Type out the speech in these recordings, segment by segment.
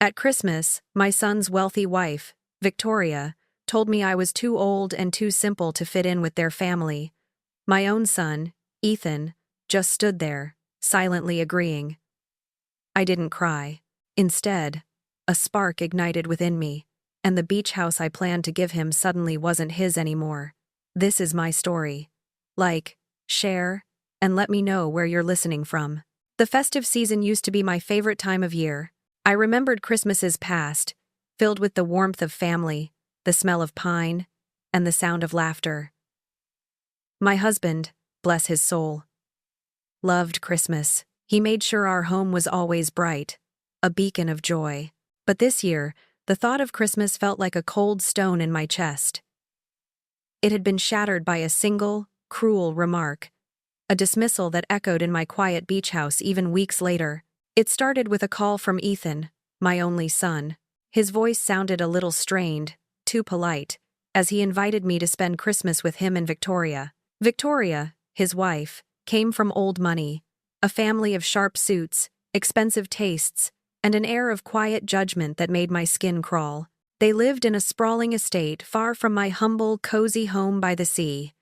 At Christmas, my son's wealthy wife, Victoria, told me I was too old and too simple to fit in with their family. My own son, Ethan, just stood there, silently agreeing. I didn't cry. Instead, a spark ignited within me, and the beach house I planned to give him suddenly wasn't his anymore. This is my story. Like, share, and let me know where you're listening from. The festive season used to be my favorite time of year. I remembered Christmases past, filled with the warmth of family, the smell of pine, and the sound of laughter. My husband, bless his soul, loved Christmas. He made sure our home was always bright, a beacon of joy. But this year, the thought of Christmas felt like a cold stone in my chest. It had been shattered by a single, cruel remark, a dismissal that echoed in my quiet beach house even weeks later. It started with a call from Ethan, my only son. His voice sounded a little strained, too polite, as he invited me to spend Christmas with him and Victoria. Victoria, his wife, came from old money, a family of sharp suits, expensive tastes, and an air of quiet judgment that made my skin crawl. They lived in a sprawling estate far from my humble, cozy home by the sea.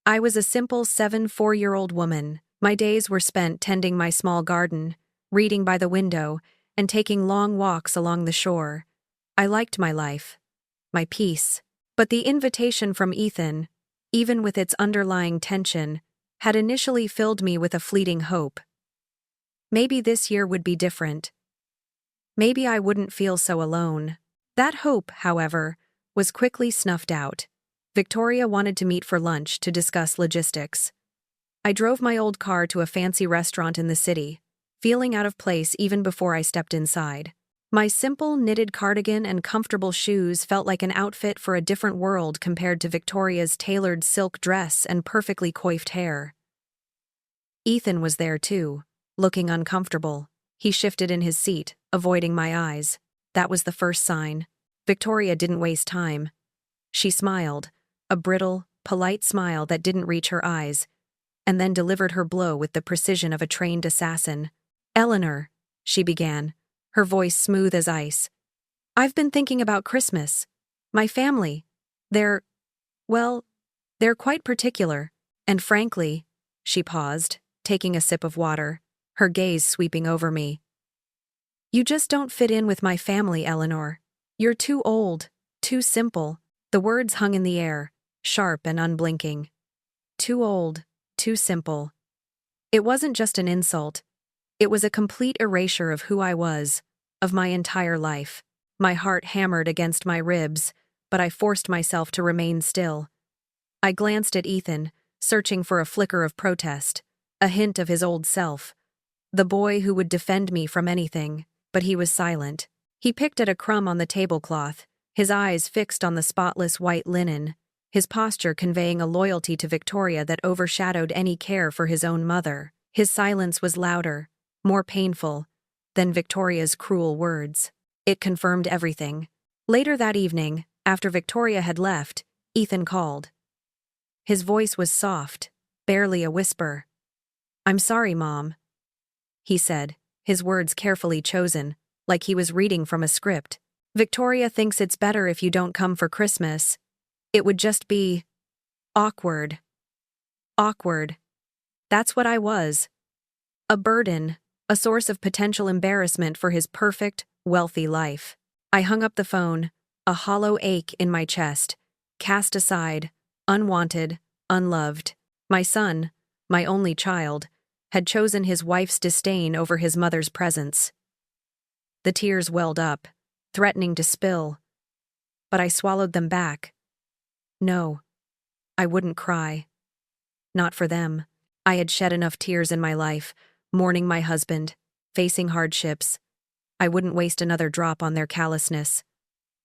I was a simple 4-year-old woman. My days were spent tending my small garden, reading by the window, and taking long walks along the shore. I liked my life, my peace. But the invitation from Ethan, even with its underlying tension, had initially filled me with a fleeting hope. Maybe this year would be different. Maybe I wouldn't feel so alone. That hope, however, was quickly snuffed out. Victoria wanted to meet for lunch to discuss logistics. I drove my old car to a fancy restaurant in the city, feeling out of place even before I stepped inside. My simple knitted cardigan and comfortable shoes felt like an outfit for a different world compared to Victoria's tailored silk dress and perfectly coiffed hair. Ethan was there too, looking uncomfortable. He shifted in his seat, avoiding my eyes. That was the first sign. Victoria didn't waste time. She smiled, a brittle, polite smile that didn't reach her eyes, and then delivered her blow with the precision of a trained assassin. "Eleanor," she began, her voice smooth as ice. "I've been thinking about Christmas. My family. They're quite particular. And frankly," she paused, taking a sip of water, her gaze sweeping over me. "You just don't fit in with my family, Eleanor. You're too old, too simple." The words hung in the air, sharp and unblinking. Too old, too simple. It wasn't just an insult. It was a complete erasure of who I was, of my entire life. My heart hammered against my ribs, but I forced myself to remain still. I glanced at Ethan, searching for a flicker of protest, a hint of his old self. The boy who would defend me from anything, but he was silent. He picked at a crumb on the tablecloth, his eyes fixed on the spotless white linen, his posture conveying a loyalty to Victoria that overshadowed any care for his own mother. His silence was louder, more painful, than Victoria's cruel words. It confirmed everything. Later that evening, after Victoria had left, Ethan called. His voice was soft, barely a whisper. "I'm sorry, Mom," he said, his words carefully chosen, like he was reading from a script. "Victoria thinks it's better if you don't come for Christmas. It would just be awkward." Awkward. That's what I was. A burden, a source of potential embarrassment for his perfect, wealthy life. I hung up the phone, a hollow ache in my chest, cast aside, unwanted, unloved. My son, my only child, had chosen his wife's disdain over his mother's presence. The tears welled up, threatening to spill, but I swallowed them back. No, I wouldn't cry. Not for them. I had shed enough tears in my life, mourning my husband, facing hardships. I wouldn't waste another drop on their callousness.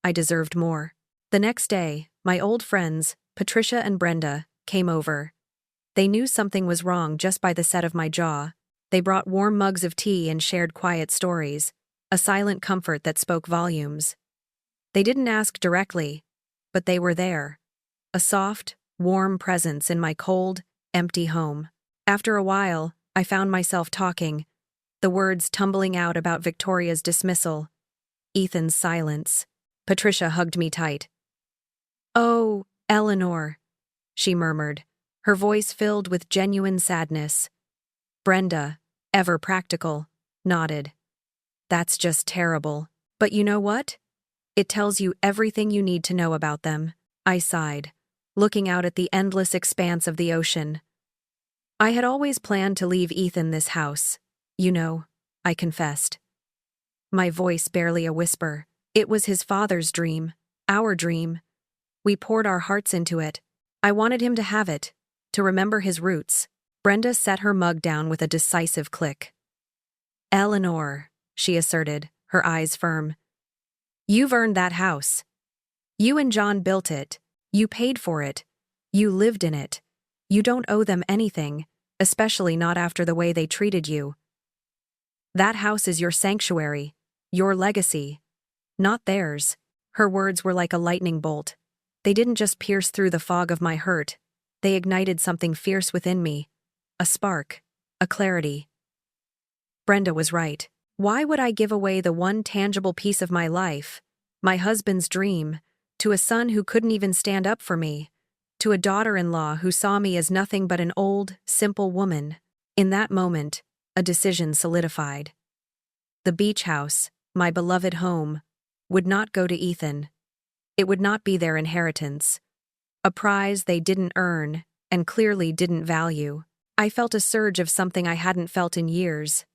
I deserved more. The next day, my old friends, Patricia and Brenda, came over. They knew something was wrong just by the set of my jaw. They brought warm mugs of tea and shared quiet stories, a silent comfort that spoke volumes. They didn't ask directly, but they were there. A soft, warm presence in my cold, empty home. After a while, I found myself talking, the words tumbling out about Victoria's dismissal. Ethan's silence. Patricia hugged me tight. "Oh, Eleanor," she murmured, her voice filled with genuine sadness. Brenda, ever practical, nodded. "That's just terrible. But you know what? It tells you everything you need to know about them." I sighed, looking out at the endless expanse of the ocean. "I had always planned to leave Ethan this house, you know," I confessed. My voice barely a whisper. It was his father's dream, our dream. We poured our hearts into it. I wanted him to have it, to remember his roots. Brenda set her mug down with a decisive click. "Eleanor," she asserted, her eyes firm. "You've earned that house. You and John built it. You paid for it. You lived in it. You don't owe them anything, especially not after the way they treated you. That house is your sanctuary, your legacy, not theirs." Her words were like a lightning bolt. They didn't just pierce through the fog of my hurt. They ignited something fierce within me. A spark, a clarity. Brenda was right. Why would I give away the one tangible piece of my life, my husband's dream, to a son who couldn't even stand up for me, to a daughter-in-law who saw me as nothing but an old, simple woman? In that moment, a decision solidified. The beach house, my beloved home, would not go to Ethan. It would not be their inheritance. A prize they didn't earn and clearly didn't value. I felt a surge of something I hadn't felt in years.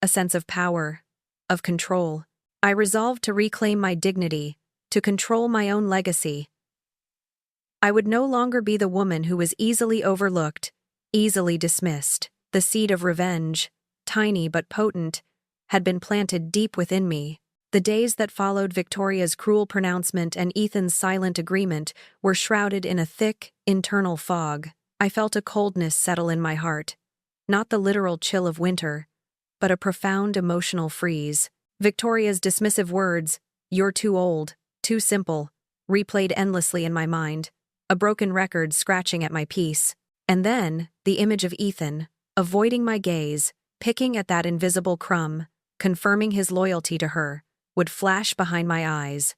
A sense of power, of control. I resolved to reclaim my dignity, to control my own legacy. I would no longer be the woman who was easily overlooked, easily dismissed. The seed of revenge, tiny but potent, had been planted deep within me. The days that followed Victoria's cruel pronouncement and Ethan's silent agreement were shrouded in a thick, internal fog. I felt a coldness settle in my heart. Not the literal chill of winter, but a profound emotional freeze. Victoria's dismissive words, "You're too old, too simple," replayed endlessly in my mind, a broken record scratching at my peace. And then, the image of Ethan, avoiding my gaze, picking at that invisible crumb, confirming his loyalty to her, would flash behind my eyes.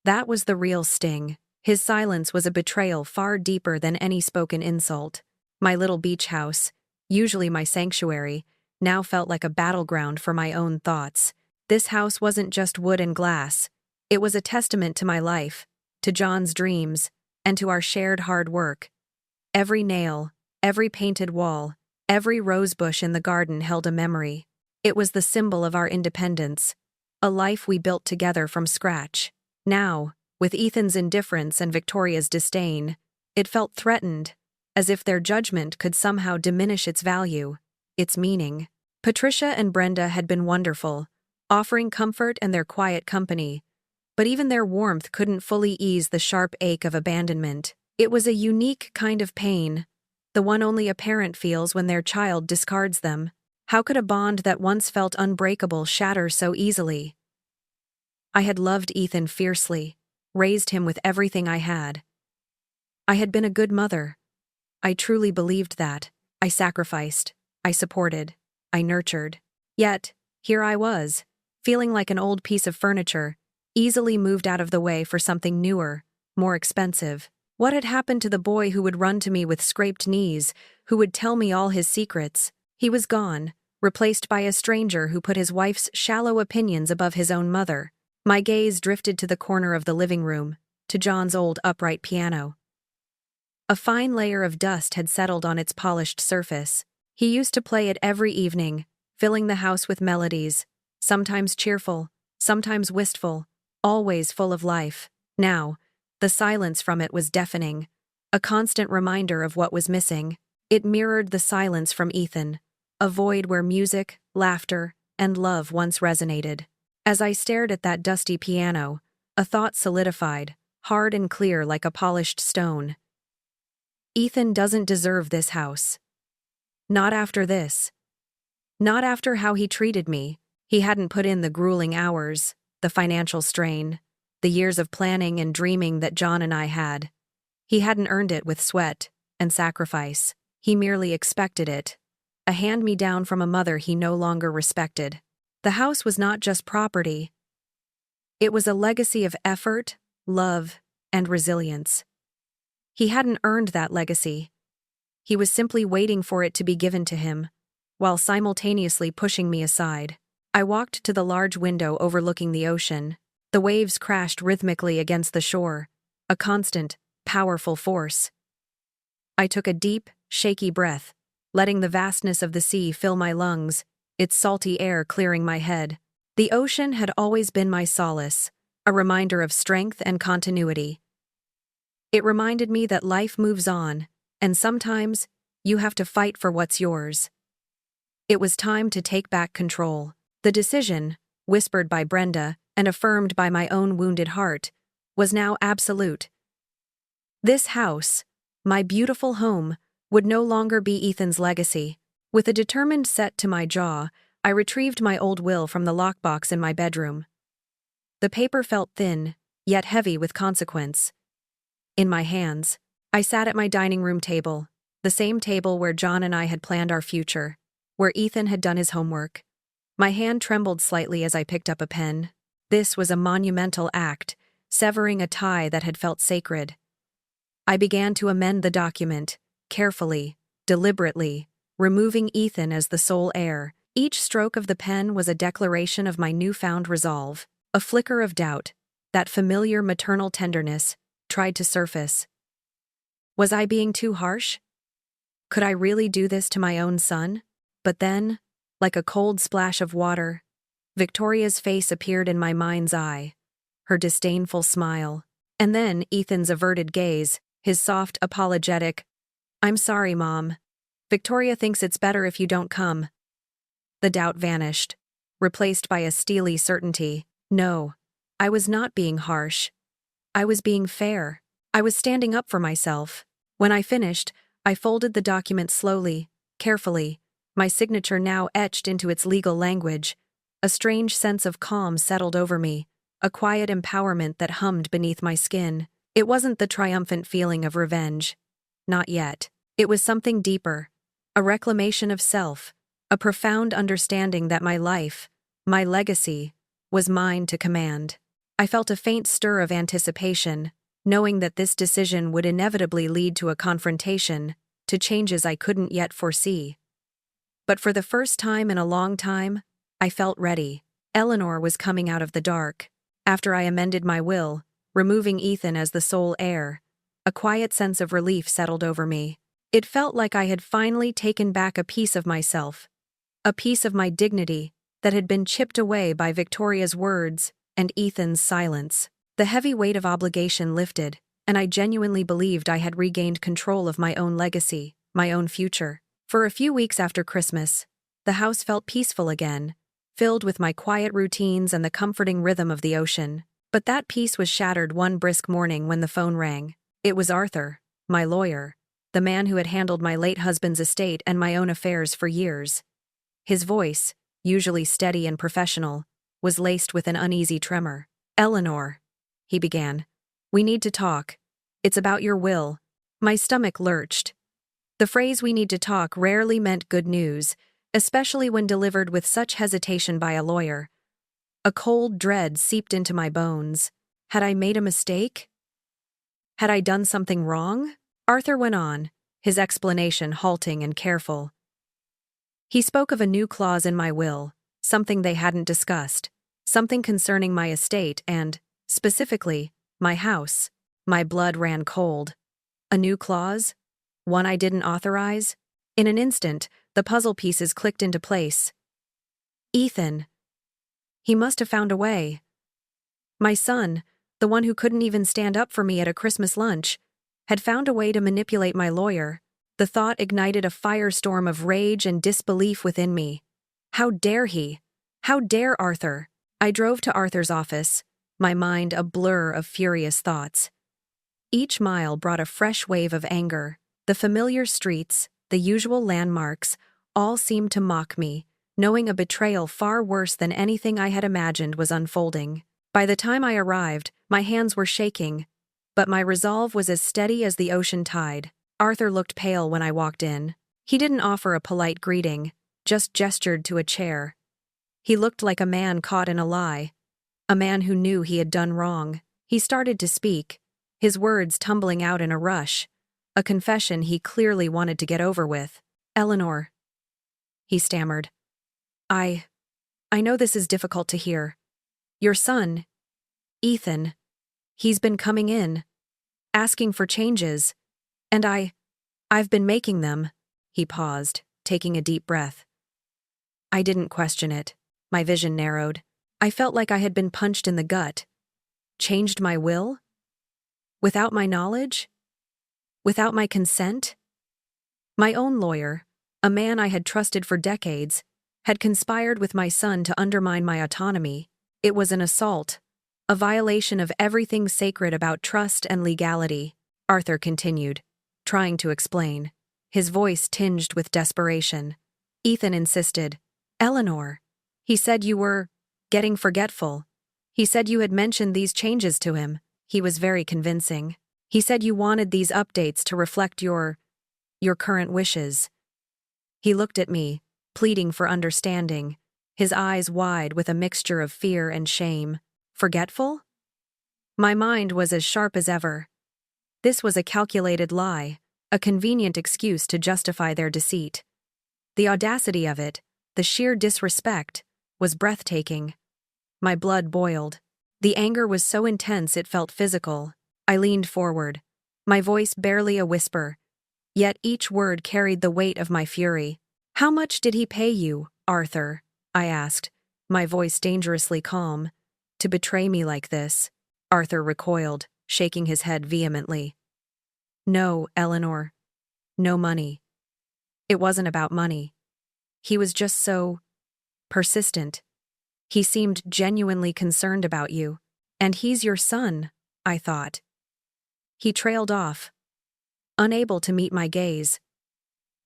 That was the real sting. His silence was a betrayal far deeper than any spoken insult. My little beach house, usually my sanctuary, now felt like a battleground for my own thoughts. This house wasn't just wood and glass. It was a testament to my life, to John's dreams, and to our shared hard work. Every nail, every painted wall, every rosebush in the garden held a memory. It was the symbol of our independence, a life we built together from scratch. Now, with Ethan's indifference and Victoria's disdain, it felt threatened, as if their judgment could somehow diminish its value, its meaning. Patricia and Brenda had been wonderful, offering comfort and their quiet company, but even their warmth couldn't fully ease the sharp ache of abandonment. It was a unique kind of pain, the one only a parent feels when their child discards them. How could a bond that once felt unbreakable shatter so easily? I had loved Ethan fiercely, raised him with everything I had. I had been a good mother. I truly believed that. I sacrificed, I supported, I nurtured. Yet, here I was, feeling like an old piece of furniture, easily moved out of the way for something newer, more expensive. What had happened to the boy who would run to me with scraped knees, who would tell me all his secrets? He was gone, replaced by a stranger who put his wife's shallow opinions above his own mother. My gaze drifted to the corner of the living room, to John's old upright piano. A fine layer of dust had settled on its polished surface. He used to play it every evening, filling the house with melodies, sometimes cheerful, sometimes wistful, always full of life. Now, the silence from it was deafening, a constant reminder of what was missing. It mirrored the silence from Ethan, a void where music, laughter, and love once resonated. As I stared at that dusty piano, a thought solidified, hard and clear like a polished stone. Ethan doesn't deserve this house. Not after this. Not after how he treated me. He hadn't put in the grueling hours, the financial strain, the years of planning and dreaming that John and I had. He hadn't earned it with sweat and sacrifice. He merely expected it, a hand-me-down from a mother he no longer respected. The house was not just property. It was a legacy of effort, love, and resilience. He hadn't earned that legacy. He was simply waiting for it to be given to him, while simultaneously pushing me aside. I walked to the large window overlooking the ocean. The waves crashed rhythmically against the shore, a constant, powerful force. I took a deep, shaky breath, letting the vastness of the sea fill my lungs, its salty air clearing my head. The ocean had always been my solace, a reminder of strength and continuity. It reminded me that life moves on, and sometimes you have to fight for what's yours. It was time to take back control. The decision, whispered by Brenda and affirmed by my own wounded heart, was now absolute. This house, my beautiful home, would no longer be Ethan's legacy. With a determined set to my jaw, I retrieved my old will from the lockbox in my bedroom. The paper felt thin, yet heavy with consequence. In my hands, I sat at my dining room table, the same table where John and I had planned our future, where Ethan had done his homework. My hand trembled slightly as I picked up a pen. This was a monumental act, severing a tie that had felt sacred. I began to amend the document, carefully, deliberately, removing Ethan as the sole heir. Each stroke of the pen was a declaration of my newfound resolve. A flicker of doubt, that familiar maternal tenderness, tried to surface. Was I being too harsh? Could I really do this to my own son? But then, like a cold splash of water, Victoria's face appeared in my mind's eye, her disdainful smile, and then Ethan's averted gaze, his soft, apologetic, "I'm sorry, Mom. Victoria thinks it's better if you don't come." The doubt vanished, replaced by a steely certainty. No, I was not being harsh. I was being fair. I was standing up for myself. When I finished, I folded the document slowly, carefully, my signature now etched into its legal language. A strange sense of calm settled over me, a quiet empowerment that hummed beneath my skin. It wasn't the triumphant feeling of revenge. Not yet. It was something deeper, a reclamation of self, a profound understanding that my life, my legacy, was mine to command. I felt a faint stir of anticipation, knowing that this decision would inevitably lead to a confrontation, to changes I couldn't yet foresee. But for the first time in a long time, I felt ready. Eleanor was coming out of the dark. After I amended my will, removing Ethan as the sole heir, a quiet sense of relief settled over me. It felt like I had finally taken back a piece of myself, a piece of my dignity that had been chipped away by Victoria's words and Ethan's silence. The heavy weight of obligation lifted, and I genuinely believed I had regained control of my own legacy, my own future. For a few weeks after Christmas, the house felt peaceful again, filled with my quiet routines and the comforting rhythm of the ocean. But that peace was shattered one brisk morning when the phone rang. It was Arthur, my lawyer, the man who had handled my late husband's estate and my own affairs for years. His voice, usually steady and professional, was laced with an uneasy tremor. "Eleanor," he began, "we need to talk. It's about your will." My stomach lurched. The phrase "we need to talk" rarely meant good news, especially when delivered with such hesitation by a lawyer. A cold dread seeped into my bones. Had I made a mistake? Had I done something wrong? Arthur went on, his explanation halting and careful. He spoke of a new clause in my will, something they hadn't discussed, something concerning my estate and, specifically, my house. My blood ran cold. A new clause? One I didn't authorize? In an instant, the puzzle pieces clicked into place. Ethan. He must have found a way. My son, the one who couldn't even stand up for me at a Christmas lunch, had found a way to manipulate my lawyer. The thought ignited a firestorm of rage and disbelief within me. How dare he? How dare Arthur? I drove to Arthur's office, my mind a blur of furious thoughts. Each mile brought a fresh wave of anger. The familiar streets, the usual landmarks, all seemed to mock me, knowing a betrayal far worse than anything I had imagined was unfolding. By the time I arrived, my hands were shaking, but my resolve was as steady as the ocean tide. Arthur looked pale when I walked in. He didn't offer a polite greeting, just gestured to a chair. He looked like a man caught in a lie, a man who knew he had done wrong. He started to speak, his words tumbling out in a rush, a confession he clearly wanted to get over with. "Eleanor," he stammered. I know this is difficult to hear. Your son, Ethan, he's been coming in, asking for changes, and I've been making them." He paused, taking a deep breath. I didn't question it. My vision narrowed. I felt like I had been punched in the gut. Changed my will? Without my knowledge? Without my consent? My own lawyer, a man I had trusted for decades, had conspired with my son to undermine my autonomy. It was an assault, a violation of everything sacred about trust and legality. Arthur continued, trying to explain, his voice tinged with desperation. Ethan insisted. "Eleanor, he said you were getting forgetful. He said you had mentioned these changes to him." He was very convincing. "He said you wanted these updates to reflect your current wishes." He looked at me, pleading for understanding, his eyes wide with a mixture of fear and shame. Forgetful? My mind was as sharp as ever. This was a calculated lie, a convenient excuse to justify their deceit. The audacity of it, the sheer disrespect, was breathtaking. My blood boiled. The anger was so intense it felt physical. I leaned forward, my voice barely a whisper, yet each word carried the weight of my fury. "How much did he pay you, Arthur?" I asked, my voice dangerously calm. "To betray me like this?" Arthur recoiled, shaking his head vehemently. "No, Eleanor. No money. It wasn't about money. He was just so persistent. He seemed genuinely concerned about you. And he's your son," I thought. He trailed off, unable to meet my gaze.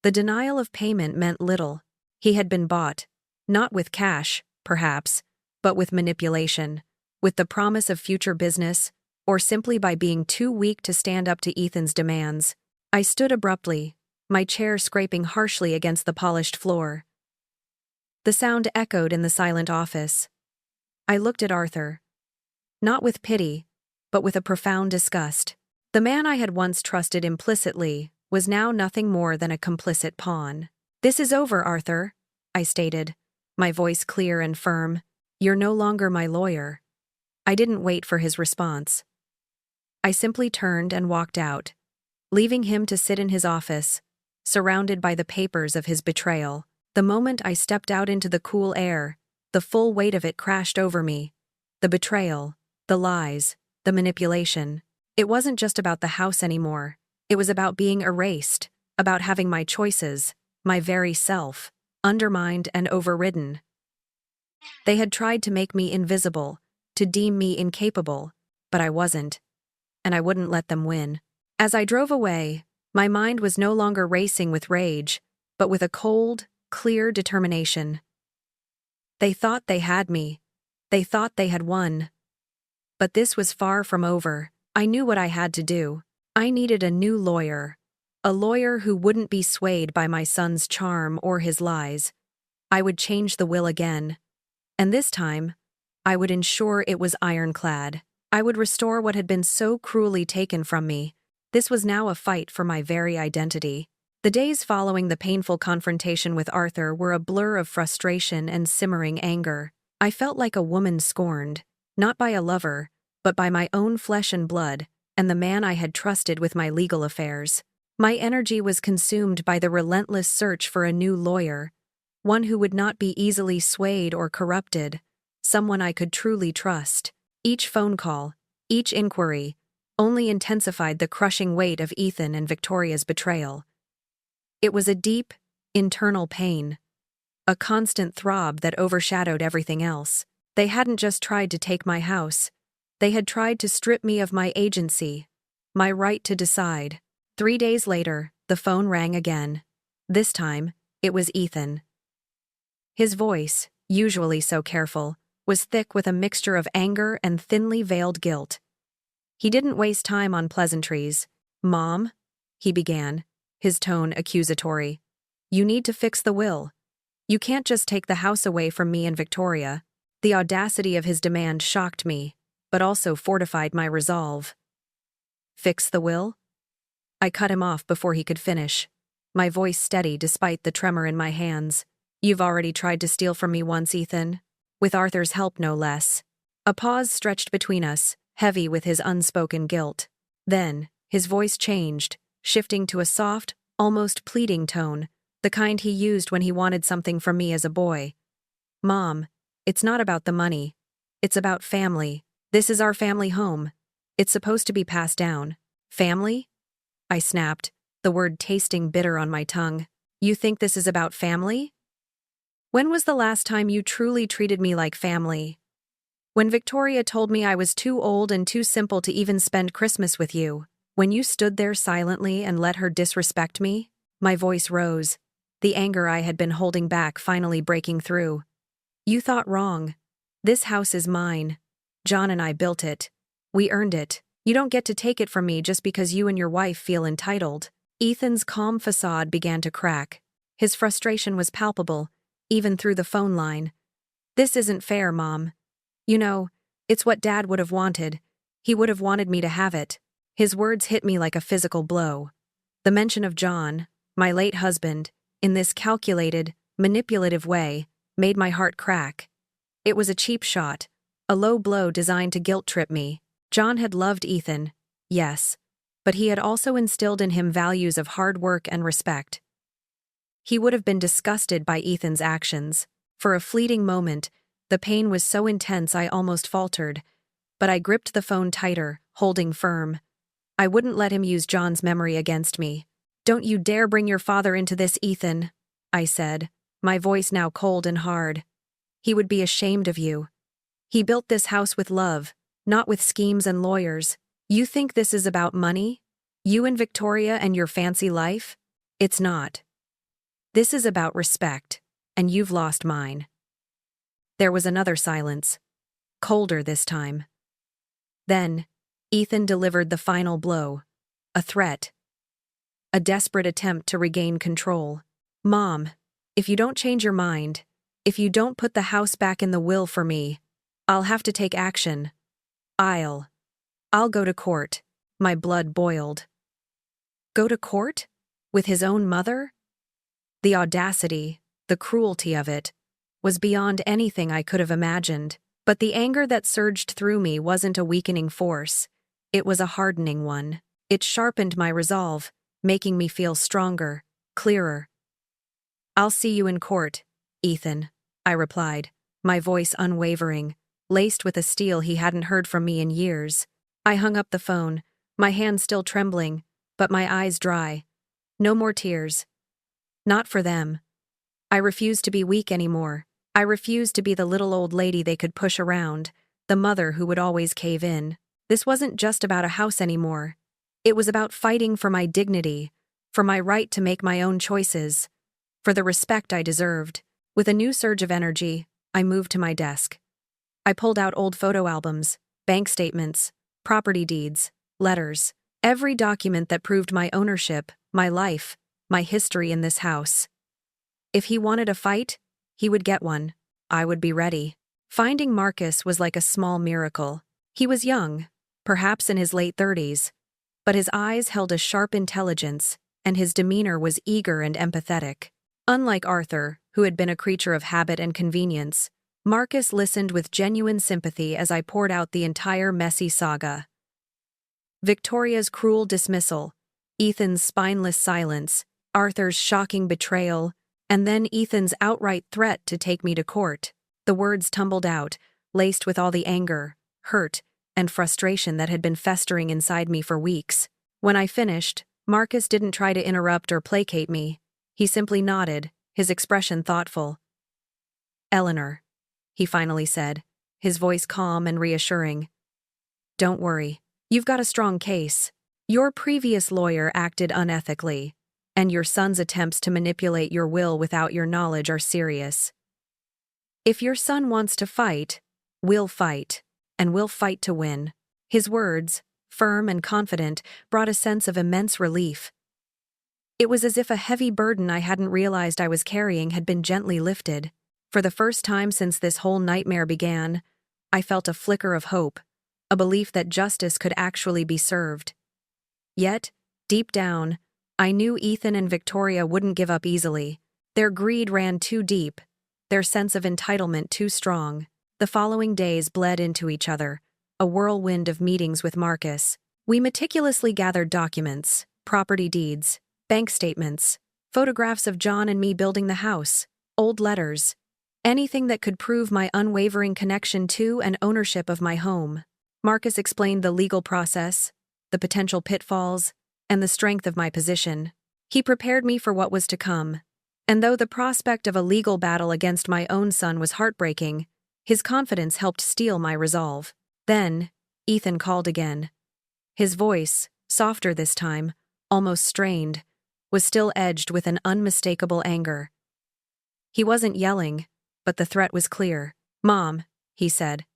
The denial of payment meant little. He had been bought, not with cash, perhaps, but with manipulation, with the promise of future business, or simply by being too weak to stand up to Ethan's demands. I stood abruptly, my chair scraping harshly against the polished floor. The sound echoed in the silent office. I looked at Arthur, not with pity, but with a profound disgust. The man I had once trusted implicitly was now nothing more than a complicit pawn. "This is over, Arthur," I stated, my voice clear and firm. "You're no longer my lawyer." I didn't wait for his response. I simply turned and walked out, leaving him to sit in his office, surrounded by the papers of his betrayal. The moment I stepped out into the cool air, the full weight of it crashed over me. The betrayal, the lies, the manipulation. It wasn't just about the house anymore. It was about being erased, about having my choices, my very self, undermined and overridden. They had tried to make me invisible, to deem me incapable, but I wasn't, and I wouldn't let them win. As I drove away, my mind was no longer racing with rage, but with a cold, clear determination. They thought they had me. They thought they had won. But this was far from over. I knew what I had to do. I needed a new lawyer, a lawyer who wouldn't be swayed by my son's charm or his lies. I would change the will again. And this time, I would ensure it was ironclad. I would restore what had been so cruelly taken from me. This was now a fight for my very identity. The days following the painful confrontation with Arthur were a blur of frustration and simmering anger. I felt like a woman scorned, not by a lover, but by my own flesh and blood, and the man I had trusted with my legal affairs. My energy was consumed by the relentless search for a new lawyer, one who would not be easily swayed or corrupted, someone I could truly trust. Each phone call, each inquiry, only intensified the crushing weight of Ethan and Victoria's betrayal. It was a deep, internal pain, a constant throb that overshadowed everything else. They hadn't just tried to take my house. They had tried to strip me of my agency, my right to decide. 3 days later, the phone rang again. This time, it was Ethan. His voice, usually so careful, was thick with a mixture of anger and thinly veiled guilt. He didn't waste time on pleasantries. "Mom," he began, his tone accusatory, "you need to fix the will. You can't just take the house away from me and Victoria. The audacity of his demand shocked me, but also fortified my resolve. Fix the will? I cut him off before he could finish, my voice steady despite the tremor in my hands. You've already tried to steal from me once, Ethan. With Arthur's help, no less. A pause stretched between us, heavy with his unspoken guilt. Then, his voice changed, shifting to a soft, almost pleading tone, the kind he used when he wanted something from me as a boy. Mom, it's not about the money. It's about family. This is our family home. It's supposed to be passed down. Family? I snapped, the word tasting bitter on my tongue. You think this is about family? When was the last time you truly treated me like family? When Victoria told me I was too old and too simple to even spend Christmas with you. When you stood there silently and let her disrespect me? My voice rose, the anger I had been holding back finally breaking through. You thought wrong. This house is mine. John and I built it. We earned it. You don't get to take it from me just because you and your wife feel entitled. Ethan's calm facade began to crack. His frustration was palpable, even through the phone line. This isn't fair, Mom. You know, it's what Dad would have wanted. He would have wanted me to have it. His words hit me like a physical blow. The mention of John, my late husband, in this calculated, manipulative way, made my heart crack. It was a cheap shot, a low blow designed to guilt-trip me. John had loved Ethan, yes, but he had also instilled in him values of hard work and respect. He would have been disgusted by Ethan's actions. For a fleeting moment, the pain was so intense I almost faltered, but I gripped the phone tighter, holding firm. I wouldn't let him use John's memory against me. Don't you dare bring your father into this, Ethan, I said, my voice now cold and hard. He would be ashamed of you. He built this house with love, not with schemes and lawyers. You think this is about money? You and Victoria and your fancy life? It's not. This is about respect, and you've lost mine. There was another silence, colder this time. Then, Ethan delivered the final blow, a threat. A desperate attempt to regain control. Mom, if you don't change your mind, if you don't put the house back in the will for me, I'll have to take action. I'll go to court. My blood boiled. Go to court? With his own mother? The audacity, the cruelty of it, was beyond anything I could have imagined. But the anger that surged through me wasn't a weakening force. It was a hardening one. It sharpened my resolve, making me feel stronger, clearer. I'll see you in court, Ethan, I replied, my voice unwavering, laced with a steel he hadn't heard from me in years. I hung up the phone, my hands still trembling, but my eyes dry. No more tears. Not for them. I refused to be weak anymore. I refused to be the little old lady they could push around, the mother who would always cave in. This wasn't just about a house anymore. It was about fighting for my dignity, for my right to make my own choices, for the respect I deserved. With a new surge of energy, I moved to my desk. I pulled out old photo albums, bank statements, property deeds, letters, every document that proved my ownership, my life, my history in this house. If he wanted a fight, he would get one. I would be ready. Finding Marcus was like a small miracle. He was young, perhaps in his late 30s, but his eyes held a sharp intelligence, and his demeanor was eager and empathetic. Unlike Arthur, who had been a creature of habit and convenience, Marcus listened with genuine sympathy as I poured out the entire messy saga. Victoria's cruel dismissal, Ethan's spineless silence, Arthur's shocking betrayal, and then Ethan's outright threat to take me to court. The words tumbled out, laced with all the anger, hurt, and frustration that had been festering inside me for weeks. When I finished, Marcus didn't try to interrupt or placate me. He simply nodded, his expression thoughtful. Eleanor, he finally said, his voice calm and reassuring. Don't worry. You've got a strong case. Your previous lawyer acted unethically, and your son's attempts to manipulate your will without your knowledge are serious. If your son wants to fight, we'll fight, and we'll fight to win. His words, firm and confident, brought a sense of immense relief. It was as if a heavy burden I hadn't realized I was carrying had been gently lifted. For the first time since this whole nightmare began, I felt a flicker of hope, a belief that justice could actually be served. Yet, deep down, I knew Ethan and Victoria wouldn't give up easily. Their greed ran too deep, their sense of entitlement too strong. The following days bled into each other, a whirlwind of meetings with Marcus. We meticulously gathered documents, property deeds, bank statements, photographs of John and me building the house, old letters, anything that could prove my unwavering connection to and ownership of my home. Marcus explained the legal process, the potential pitfalls, and the strength of my position. He prepared me for what was to come, and though the prospect of a legal battle against my own son was heartbreaking, his confidence helped steel my resolve. Then, Ethan called again. His voice, softer this time, almost strained, was still edged with an unmistakable anger. He wasn't yelling, but the threat was clear. "Mom," he said,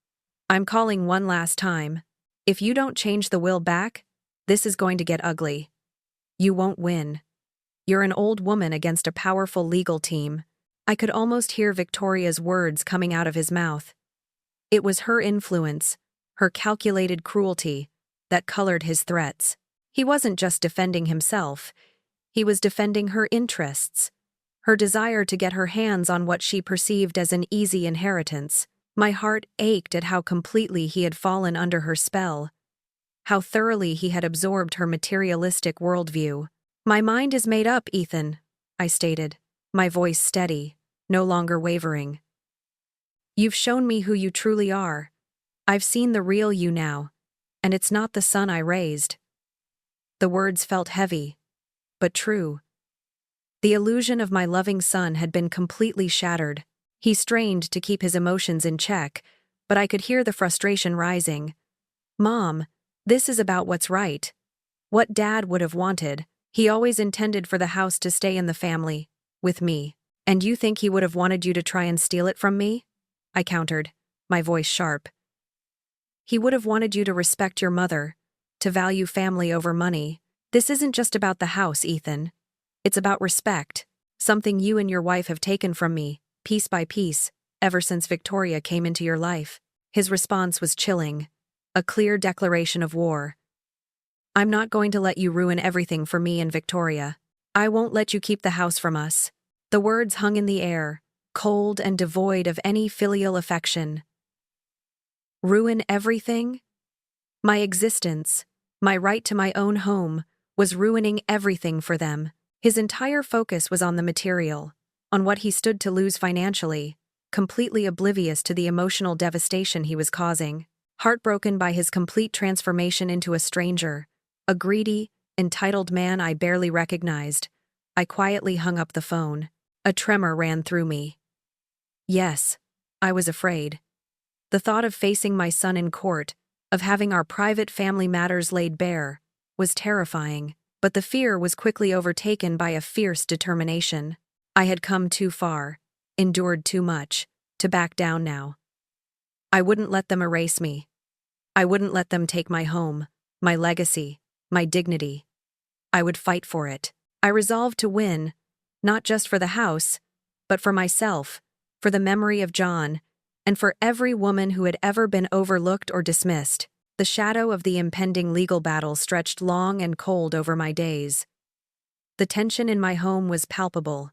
"I'm calling one last time. If you don't change the will back, this is going to get ugly. You won't win. You're an old woman against a powerful legal team." I could almost hear Victoria's words coming out of his mouth. It was her influence, her calculated cruelty, that colored his threats. He wasn't just defending himself, he was defending her interests, her desire to get her hands on what she perceived as an easy inheritance. My heart ached at how completely he had fallen under her spell, how thoroughly he had absorbed her materialistic worldview. "My mind is made up, Ethan," I stated, my voice steady, no longer wavering. "You've shown me who you truly are. I've seen the real you now, and it's not the son I raised." The words felt heavy, but true. The illusion of my loving son had been completely shattered. He strained to keep his emotions in check, but I could hear the frustration rising. "Mom, this is about what's right. What Dad would have wanted. He always intended for the house to stay in the family, with me. And you think he would have wanted you to try and steal it from me?" I countered, my voice sharp. "He would have wanted you to respect your mother, to value family over money. This isn't just about the house, Ethan. It's about respect, something you and your wife have taken from me, piece by piece, ever since Victoria came into your life." His response was chilling, a clear declaration of war. "I'm not going to let you ruin everything for me and Victoria. I won't let you keep the house from us." The words hung in the air, cold and devoid of any filial affection. Ruin everything? My existence, my right to my own home, was ruining everything for them. His entire focus was on the material, on what he stood to lose financially, completely oblivious to the emotional devastation he was causing. Heartbroken by his complete transformation into a stranger, a greedy, entitled man I barely recognized, I quietly hung up the phone. A tremor ran through me. Yes, I was afraid. The thought of facing my son in court, of having our private family matters laid bare, was terrifying, but the fear was quickly overtaken by a fierce determination. I had come too far, endured too much, to back down now. I wouldn't let them erase me. I wouldn't let them take my home, my legacy, my dignity. I would fight for it. I resolved to win, not just for the house, but for myself, for the memory of John, and for every woman who had ever been overlooked or dismissed. The shadow of the impending legal battle stretched long and cold over my days. The tension in my home was palpable,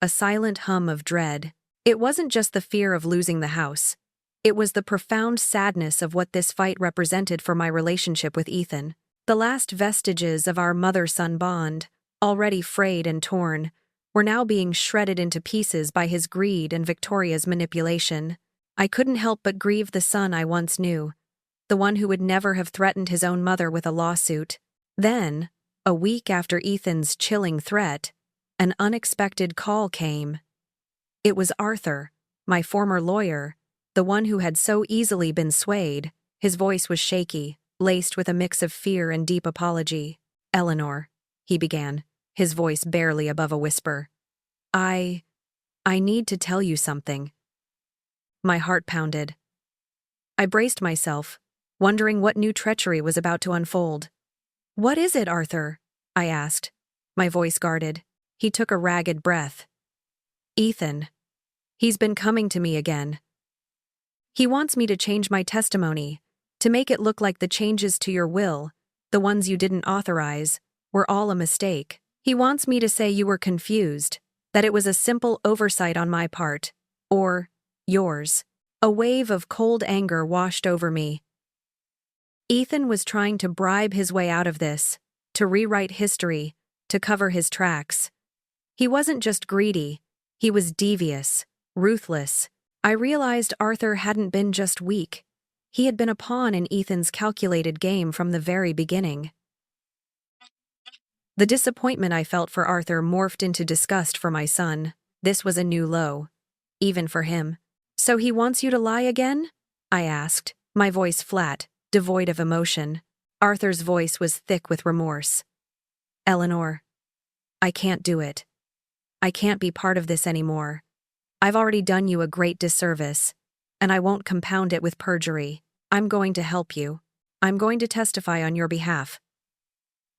a silent hum of dread. It wasn't just the fear of losing the house. It was the profound sadness of what this fight represented for my relationship with Ethan. The last vestiges of our mother-son bond, already frayed and torn, were now being shredded into pieces by his greed and Victoria's manipulation. I couldn't help but grieve the son I once knew, the one who would never have threatened his own mother with a lawsuit. Then, a week after Ethan's chilling threat, an unexpected call came. It was Arthur, my former lawyer, the one who had so easily been swayed. His voice was shaky, laced with a mix of fear and deep apology. "Eleanor," he began, his voice barely above a whisper. I need to tell you something." My heart pounded. I braced myself, wondering what new treachery was about to unfold. "What is it, Arthur?" I asked, my voice guarded. He took a ragged breath. "Ethan," He's been coming to me again. He wants me to change my testimony, to make it look like the changes to your will, the ones you didn't authorize, were all a mistake. He wants me to say you were confused, that it was a simple oversight on my part, or yours. A wave of cold anger washed over me. Ethan was trying to bribe his way out of this, to rewrite history, to cover his tracks. He wasn't just greedy, he was devious, ruthless. I realized Arthur hadn't been just weak. He had been a pawn in Ethan's calculated game from the very beginning. The disappointment I felt for Arthur morphed into disgust for my son. This was a new low, even for him. "So he wants you to lie again?" I asked, my voice flat, devoid of emotion. Arthur's voice was thick with remorse. "Eleanor, I can't do it. I can't be part of this anymore. I've already done you a great disservice, and I won't compound it with perjury. I'm going to help you. I'm going to testify on your behalf.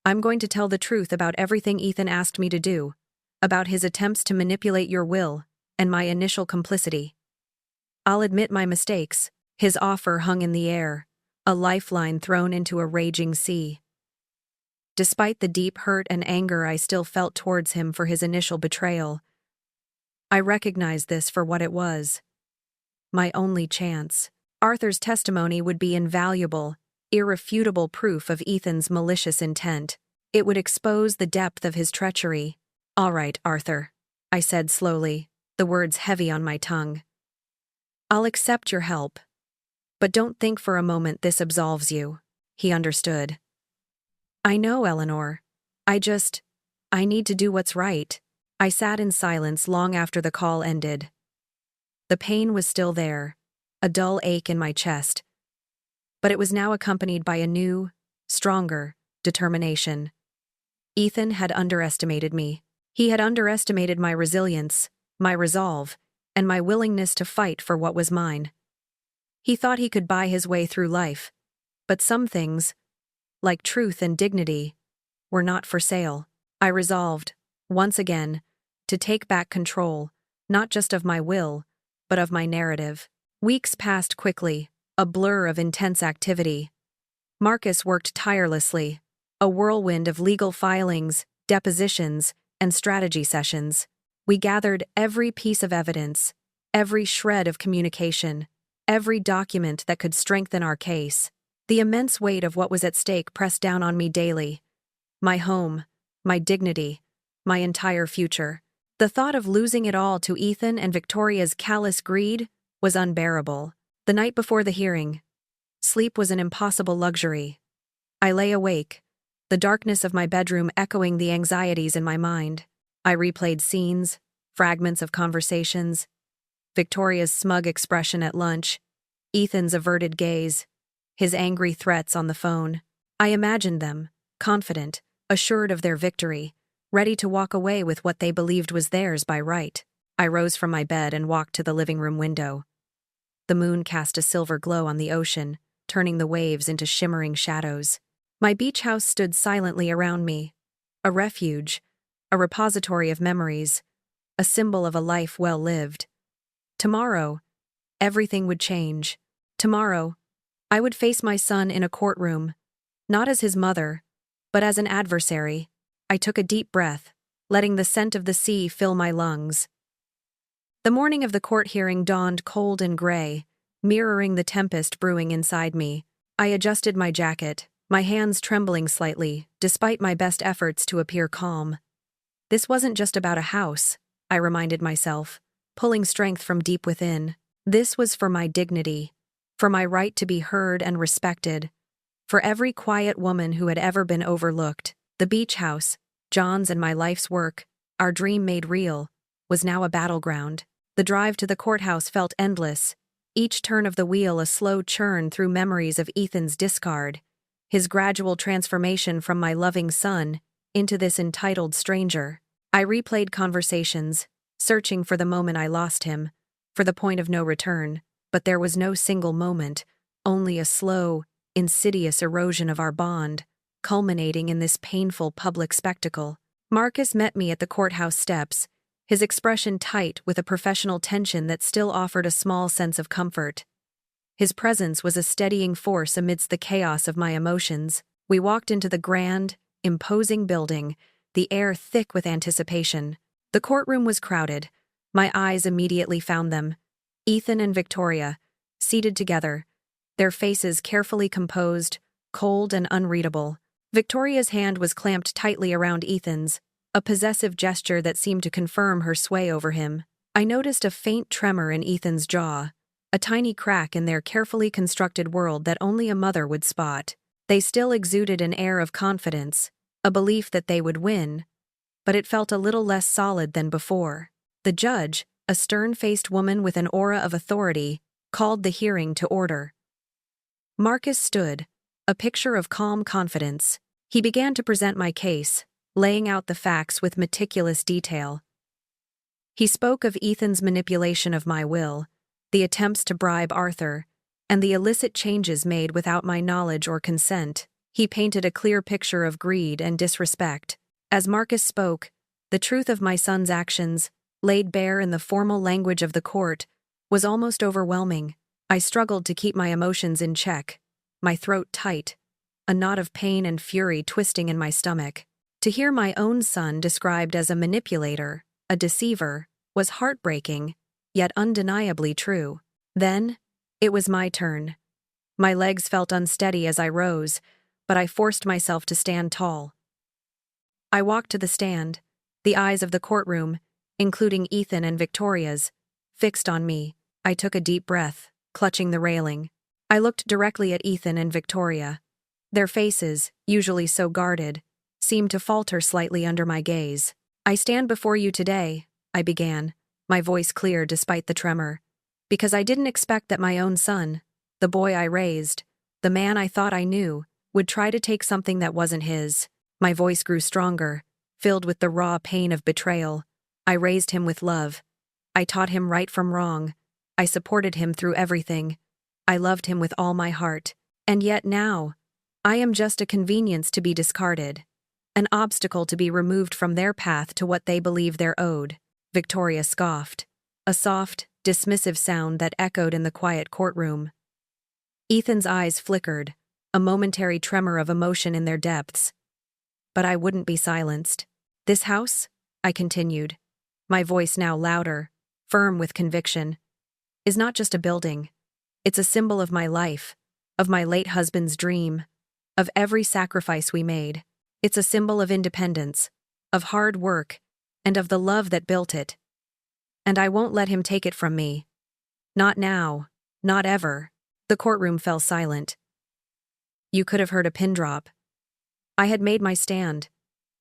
I'm going to tell the truth about everything Ethan asked me to do, about his attempts to manipulate your will, and my initial complicity. I'll admit my mistakes." His offer hung in the air, a lifeline thrown into a raging sea. Despite the deep hurt and anger I still felt towards him for his initial betrayal, I recognized this for what it was. My only chance. Arthur's testimony would be invaluable, irrefutable proof of Ethan's malicious intent. It would expose the depth of his treachery. "All right, Arthur," I said slowly, the words heavy on my tongue. "I'll accept your help. But don't think for a moment this absolves you." He understood. "I know, Eleanor. I need to do what's right." I sat in silence long after the call ended. The pain was still there, a dull ache in my chest. But it was now accompanied by a new, stronger determination. Ethan had underestimated me. He had underestimated my resilience, my resolve, and my willingness to fight for what was mine. He thought he could buy his way through life, but some things, like truth and dignity, were not for sale. I resolved, once again, to take back control, not just of my will, but of my narrative. Weeks passed quickly, a blur of intense activity. Marcus worked tirelessly, a whirlwind of legal filings, depositions, and strategy sessions. We gathered every piece of evidence, every shred of communication, every document that could strengthen our case. The immense weight of what was at stake pressed down on me daily. My home, my dignity, my entire future. The thought of losing it all to Ethan and Victoria's callous greed was unbearable. The night before the hearing, sleep was an impossible luxury. I lay awake, the darkness of my bedroom echoing the anxieties in my mind. I replayed scenes, fragments of conversations, Victoria's smug expression at lunch, Ethan's averted gaze, his angry threats on the phone. I imagined them, confident, assured of their victory, ready to walk away with what they believed was theirs by right. I rose from my bed and walked to the living room window. The moon cast a silver glow on the ocean, turning the waves into shimmering shadows. My beach house stood silently around me, a refuge, a repository of memories, a symbol of a life well lived. Tomorrow, everything would change. Tomorrow, I would face my son in a courtroom, not as his mother, but as an adversary. I took a deep breath, letting the scent of the sea fill my lungs. The morning of the court hearing dawned cold and gray, mirroring the tempest brewing inside me. I adjusted my jacket, my hands trembling slightly, despite my best efforts to appear calm. This wasn't just about a house, I reminded myself, pulling strength from deep within. This was for my dignity, for my right to be heard and respected, for every quiet woman who had ever been overlooked. The beach house, John's and my life's work, our dream made real, was now a battleground. The drive to the courthouse felt endless, each turn of the wheel a slow churn through memories of Ethan's discard, his gradual transformation from my loving son into this entitled stranger. I replayed conversations, searching for the moment I lost him, for the point of no return, but there was no single moment, only a slow, insidious erosion of our bond, culminating in this painful public spectacle. Marcus met me at the courthouse steps, his expression tight with a professional tension that still offered a small sense of comfort. His presence was a steadying force amidst the chaos of my emotions. We walked into the grand, imposing building, the air thick with anticipation. The courtroom was crowded. My eyes immediately found them. Ethan and Victoria, seated together, their faces carefully composed, cold and unreadable. Victoria's hand was clamped tightly around Ethan's, a possessive gesture that seemed to confirm her sway over him. I noticed a faint tremor in Ethan's jaw, a tiny crack in their carefully constructed world that only a mother would spot. They still exuded an air of confidence, a belief that they would win, but it felt a little less solid than before. The judge, a stern-faced woman with an aura of authority, called the hearing to order. Marcus stood, a picture of calm confidence. He began to present my case, laying out the facts with meticulous detail. He spoke of Ethan's manipulation of my will, the attempts to bribe Arthur, and the illicit changes made without my knowledge or consent. He painted a clear picture of greed and disrespect. As Marcus spoke, the truth of my son's actions, laid bare in the formal language of the court, was almost overwhelming. I struggled to keep my emotions in check, my throat tight, a knot of pain and fury twisting in my stomach. To hear my own son described as a manipulator, a deceiver, was heartbreaking, yet undeniably true. Then, it was my turn. My legs felt unsteady as I rose, but I forced myself to stand tall. I walked to the stand, the eyes of the courtroom, including Ethan and Victoria's, fixed on me. I took a deep breath, clutching the railing. I looked directly at Ethan and Victoria. Their faces, usually so guarded, seemed to falter slightly under my gaze. "I stand before you today," I began, my voice clear despite the tremor, "because I didn't expect that my own son, the boy I raised, the man I thought I knew, would try to take something that wasn't his." My voice grew stronger, filled with the raw pain of betrayal. I raised him with love. I taught him right from wrong. I supported him through everything. I loved him with all my heart. And yet now, I am just a convenience to be discarded, an obstacle to be removed from their path to what they believe they're owed. Victoria scoffed, a soft, dismissive sound that echoed in the quiet courtroom. Ethan's eyes flickered, a momentary tremor of emotion in their depths. But I wouldn't be silenced. "This house," I continued, my voice now louder, firm with conviction, "is not just a building. It's a symbol of my life, of my late husband's dream, of every sacrifice we made. It's a symbol of independence, of hard work, and of the love that built it. And I won't let him take it from me. Not now, not ever." The courtroom fell silent. You could have heard a pin drop. I had made my stand.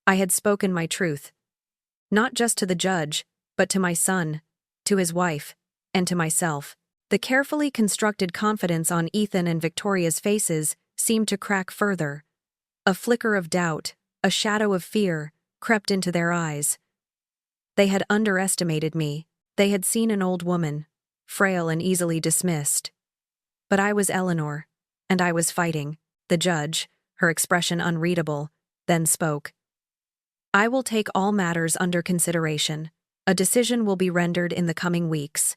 I had spoken my truth. Not just to the judge, but to my son, to his wife, and to myself. The carefully constructed confidence on Ethan and Victoria's faces seemed to crack further. A flicker of doubt, a shadow of fear, crept into their eyes. They had underestimated me. They had seen an old woman, frail and easily dismissed. But I was Eleanor, and I was fighting. The judge, her expression unreadable, then spoke. "I will take all matters under consideration. A decision will be rendered in the coming weeks."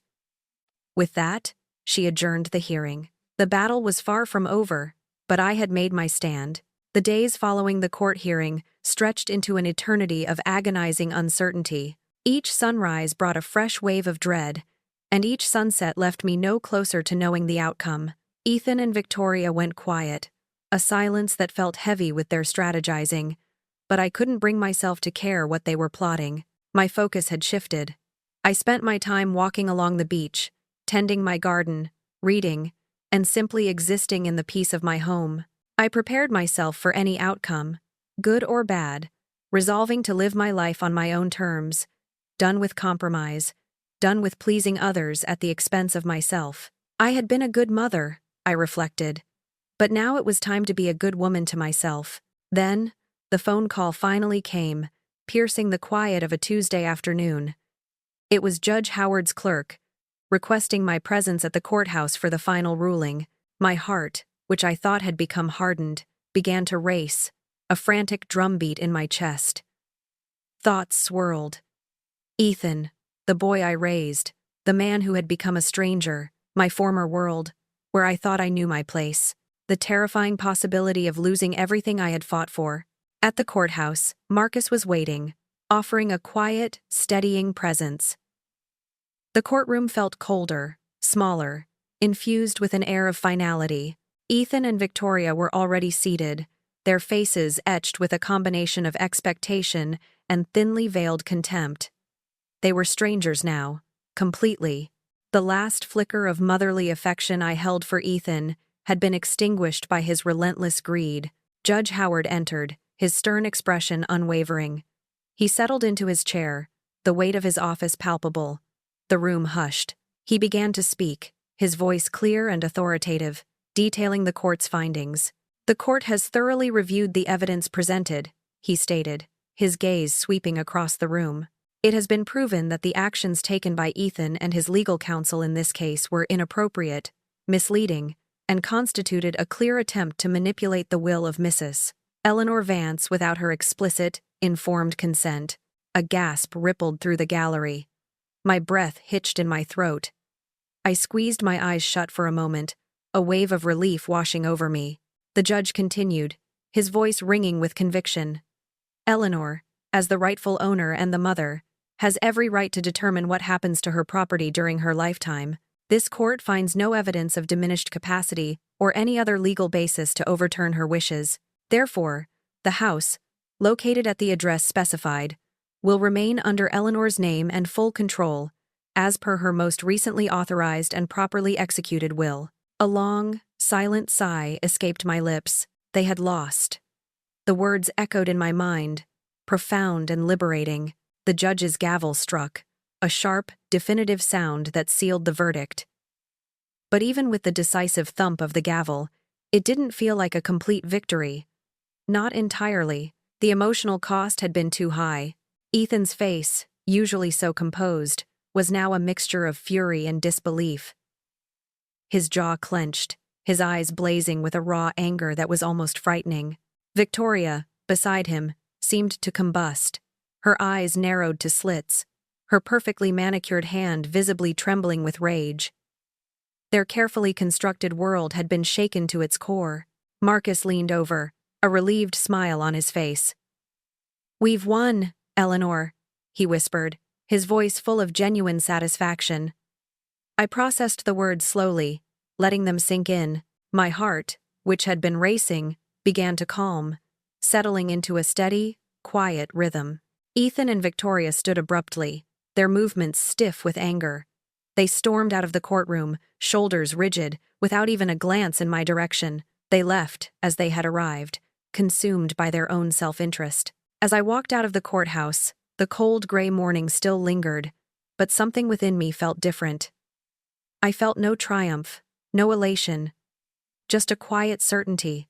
With that, she adjourned the hearing. The battle was far from over, but I had made my stand. The days following the court hearing stretched into an eternity of agonizing uncertainty. Each sunrise brought a fresh wave of dread, and each sunset left me no closer to knowing the outcome. Ethan and Victoria went quiet, a silence that felt heavy with their strategizing, but I couldn't bring myself to care what they were plotting. My focus had shifted. I spent my time walking along the beach, tending my garden, reading, and simply existing in the peace of my home. I prepared myself for any outcome, good or bad, resolving to live my life on my own terms, done with compromise, done with pleasing others at the expense of myself. I had been a good mother, I reflected, but now it was time to be a good woman to myself. Then, the phone call finally came, piercing the quiet of a Tuesday afternoon. It was Judge Howard's clerk, requesting my presence at the courthouse for the final ruling. My heart, which I thought had become hardened, began to race, a frantic drumbeat in my chest. Thoughts swirled. Ethan, the boy I raised, the man who had become a stranger, my former world, where I thought I knew my place. The terrifying possibility of losing everything I had fought for. At the courthouse, Marcus was waiting, offering a quiet, steadying presence. The courtroom felt colder, smaller, infused with an air of finality. Ethan and Victoria were already seated, their faces etched with a combination of expectation and thinly veiled contempt. They were strangers now, completely. The last flicker of motherly affection I held for Ethan had been extinguished by his relentless greed. Judge Howard entered, his stern expression unwavering. He settled into his chair, the weight of his office palpable. The room hushed. He began to speak, his voice clear and authoritative, detailing the court's findings. "The court has thoroughly reviewed the evidence presented," he stated, his gaze sweeping across the room. "It has been proven that the actions taken by Ethan and his legal counsel in this case were inappropriate, misleading, and constituted a clear attempt to manipulate the will of Mrs. Eleanor Vance without her explicit, informed consent." A gasp rippled through the gallery. My breath hitched in my throat. I squeezed my eyes shut for a moment, a wave of relief washing over me. The judge continued, his voice ringing with conviction. "Eleanor, as the rightful owner and the mother, has every right to determine what happens to her property during her lifetime. This court finds no evidence of diminished capacity or any other legal basis to overturn her wishes. Therefore, the house, located at the address specified, will remain under Eleanor's name and full control, as per her most recently authorized and properly executed will." A long, silent sigh escaped my lips. They had lost. The words echoed in my mind, profound and liberating. The judge's gavel struck, a sharp, definitive sound that sealed the verdict. But even with the decisive thump of the gavel, it didn't feel like a complete victory. Not entirely. The emotional cost had been too high. Ethan's face, usually so composed, was now a mixture of fury and disbelief. His jaw clenched, his eyes blazing with a raw anger that was almost frightening. Victoria, beside him, seemed to combust. Her eyes narrowed to slits, her perfectly manicured hand visibly trembling with rage. Their carefully constructed world had been shaken to its core. Marcus leaned over, a relieved smile on his face. "We've won, Eleanor," he whispered, his voice full of genuine satisfaction. I processed the words slowly, letting them sink in. My heart, which had been racing, began to calm, settling into a steady, quiet rhythm. Ethan and Victoria stood abruptly, their movements stiff with anger. They stormed out of the courtroom, shoulders rigid, without even a glance in my direction. They left, as they had arrived, consumed by their own self-interest. As I walked out of the courthouse, the cold gray morning still lingered, but something within me felt different. I felt no triumph, no elation, just a quiet certainty,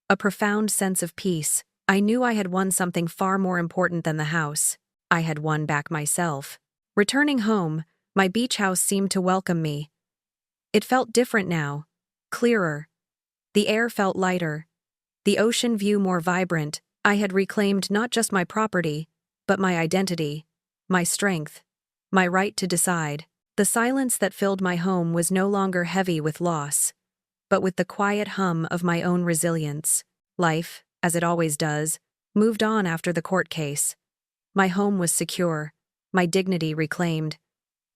a profound sense of peace. I knew I had won something far more important than the house. I had won back myself. Returning home, my beach house seemed to welcome me. It felt different now, clearer. The air felt lighter, the ocean view more vibrant. I had reclaimed not just my property, but my identity, my strength, my right to decide. The silence that filled my home was no longer heavy with loss, but with the quiet hum of my own resilience. Life, as it always does, moved on after the court case. My home was secure, my dignity reclaimed,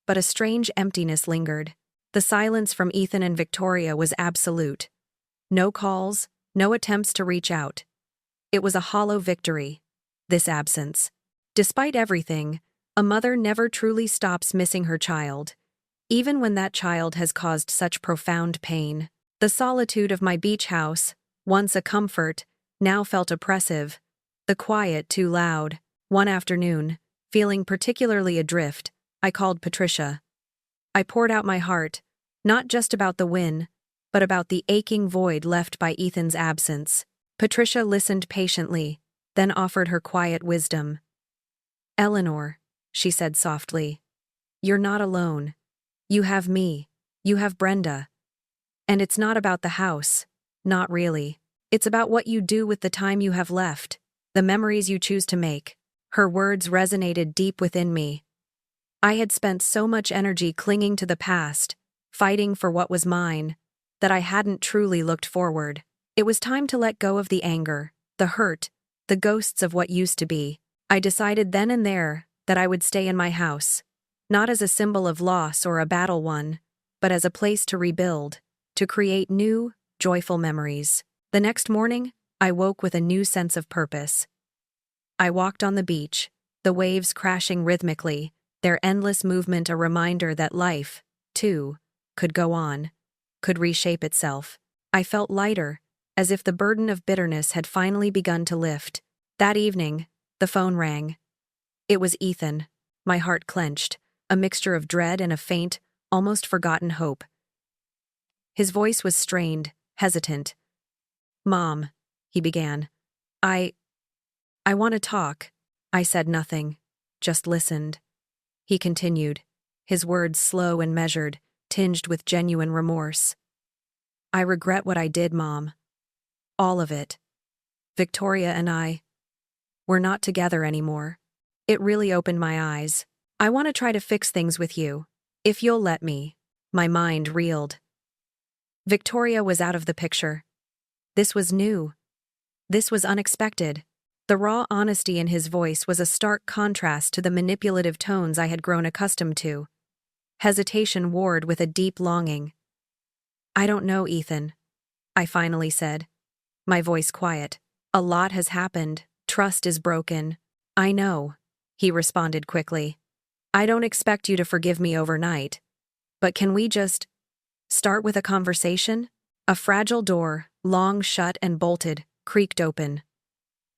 but a strange emptiness lingered. The silence from Ethan and Victoria was absolute. No calls, no attempts to reach out. It was a hollow victory, this absence. Despite everything, a mother never truly stops missing her child, even when that child has caused such profound pain. The solitude of my beach house, once a comfort, now felt oppressive, the quiet too loud. One afternoon, feeling particularly adrift, I called Patricia. I poured out my heart, not just about the win, but about the aching void left by Ethan's absence. Patricia listened patiently, then offered her quiet wisdom. "Eleanor," she said softly, "you're not alone. You have me. You have Brenda. And it's not about the house. Not really. It's about what you do with the time you have left, the memories you choose to make." Her words resonated deep within me, I had spent so much energy clinging to the past, fighting for what was mine, that I hadn't truly looked forward. It was time to let go of the anger, the hurt, the ghosts of what used to be. I decided then and there that I would stay in my house, not as a symbol of loss or a battle won, but as a place to rebuild, to create new, joyful memories. The next morning, I woke with a new sense of purpose. I walked on the beach, the waves crashing rhythmically, their endless movement a reminder that life, too, could go on, could reshape itself. I felt lighter, as if the burden of bitterness had finally begun to lift. That evening, the phone rang. It was Ethan. My heart clenched, a mixture of dread and a faint, almost forgotten hope. His voice was strained, hesitant. "Mom," he began. I want to talk." I said nothing, just listened. He continued, his words slow and measured, tinged with genuine remorse. "I regret what I did, Mom. All of it. Victoria and we're not together anymore." It really opened my eyes. "I want to try to fix things with you, if you'll let me." My mind reeled. Victoria was out of the picture. This was new. This was unexpected. The raw honesty in his voice was a stark contrast to the manipulative tones I had grown accustomed to. Hesitation warred with a deep longing. "I don't know, Ethan," I finally said, my voice quiet. "A lot has happened. Trust is broken." "I know," he responded quickly. "I don't expect you to forgive me overnight. But can we just start with a conversation?" A fragile door, long shut and bolted, creaked open.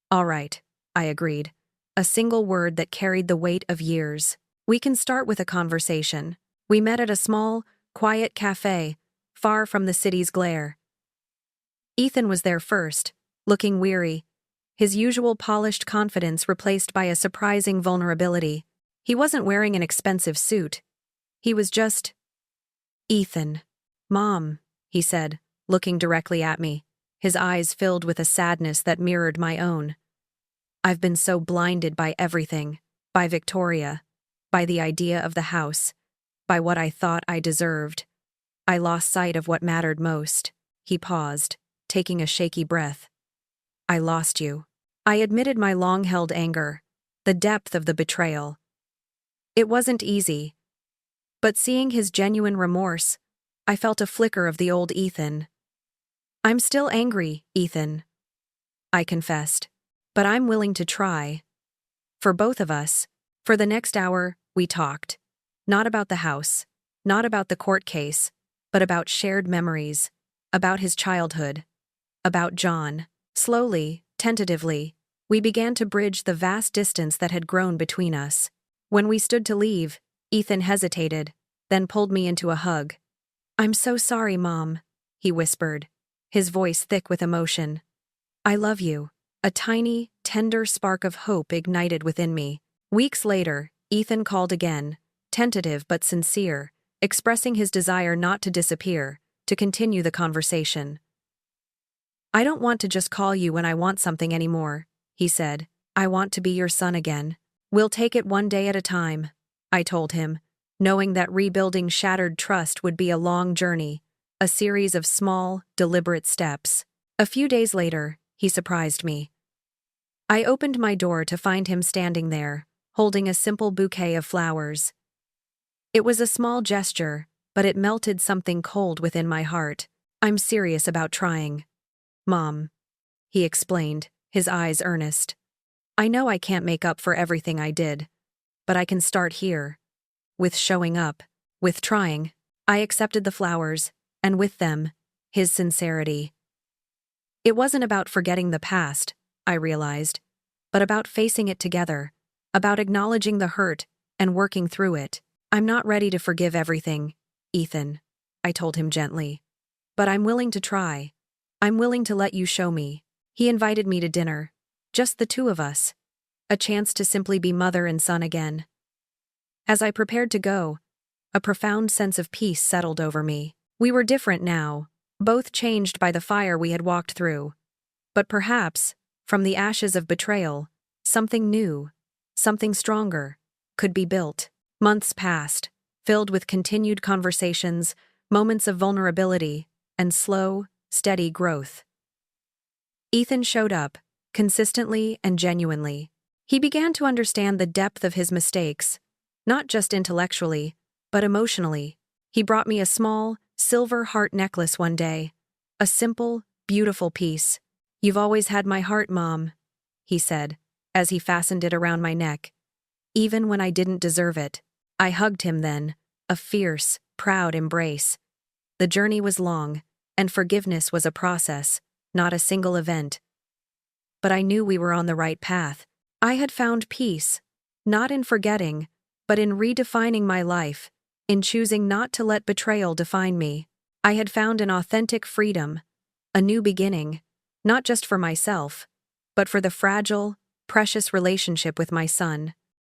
"All right," I agreed, a single word that carried the weight of years. "We can start with a conversation." We met at a small, quiet cafe, far from the city's glare. Ethan was there first, looking weary, his usual polished confidence replaced by a surprising vulnerability. He wasn't wearing an expensive suit. He was just Ethan. "Mom," he said, looking directly at me, his eyes filled with a sadness that mirrored my own. "I've been so blinded by everything, by Victoria, by the idea of the house, by what I thought I deserved. I lost sight of what mattered most." He paused, taking a shaky breath. "I lost you." I admitted my long-held anger, the depth of the betrayal. It wasn't easy. But seeing his genuine remorse, I felt a flicker of the old Ethan. "I'm still angry, Ethan," I confessed. "But I'm willing to try." For both of us, for the next hour, we talked. Not about the house, not about the court case, but about shared memories, about his childhood, about John. Slowly, tentatively, we began to bridge the vast distance that had grown between us. When we stood to leave, Ethan hesitated, then pulled me into a hug. "I'm so sorry, Mom," he whispered, his voice thick with emotion. "I love you." A tiny, tender spark of hope ignited within me. Weeks later, Ethan called again, tentative but sincere, expressing his desire not to disappear, to continue the conversation. "I don't want to just call you when I want something anymore," he said. "I want to be your son again. We'll take it one day at a time," I told him, knowing that rebuilding shattered trust would be a long journey, a series of small, deliberate steps. A few days later, he surprised me. I opened my door to find him standing there, holding a simple bouquet of flowers. It was a small gesture, but it melted something cold within my heart. "I'm serious about trying, Mom," he explained, his eyes earnest. "I know I can't make up for everything I did, but I can start here. With showing up, with trying." I accepted the flowers, and with them, his sincerity. It wasn't about forgetting the past, I realized, but about facing it together, about acknowledging the hurt and working through it. "I'm not ready to forgive everything, Ethan," I told him gently. "But I'm willing to try. I'm willing to let you show me." He invited me to dinner, just the two of us, a chance to simply be mother and son again. As I prepared to go, a profound sense of peace settled over me. We were different now, both changed by the fire we had walked through. But perhaps, from the ashes of betrayal, something new, something stronger, could be built. Months passed, filled with continued conversations, moments of vulnerability, and slow, steady growth. Ethan showed up, consistently and genuinely. He began to understand the depth of his mistakes, not just intellectually, but emotionally. He brought me a small, silver heart necklace one day. A simple, beautiful piece. "You've always had my heart, Mom," he said, as he fastened it around my neck. Even when I didn't deserve it. I hugged him then, a fierce, proud embrace. The journey was long, and forgiveness was a process, not a single event. But I knew we were on the right path. I had found peace, not in forgetting, but in redefining my life, in choosing not to let betrayal define me. I had found an authentic freedom, a new beginning, not just for myself, but for the fragile, precious relationship with my son.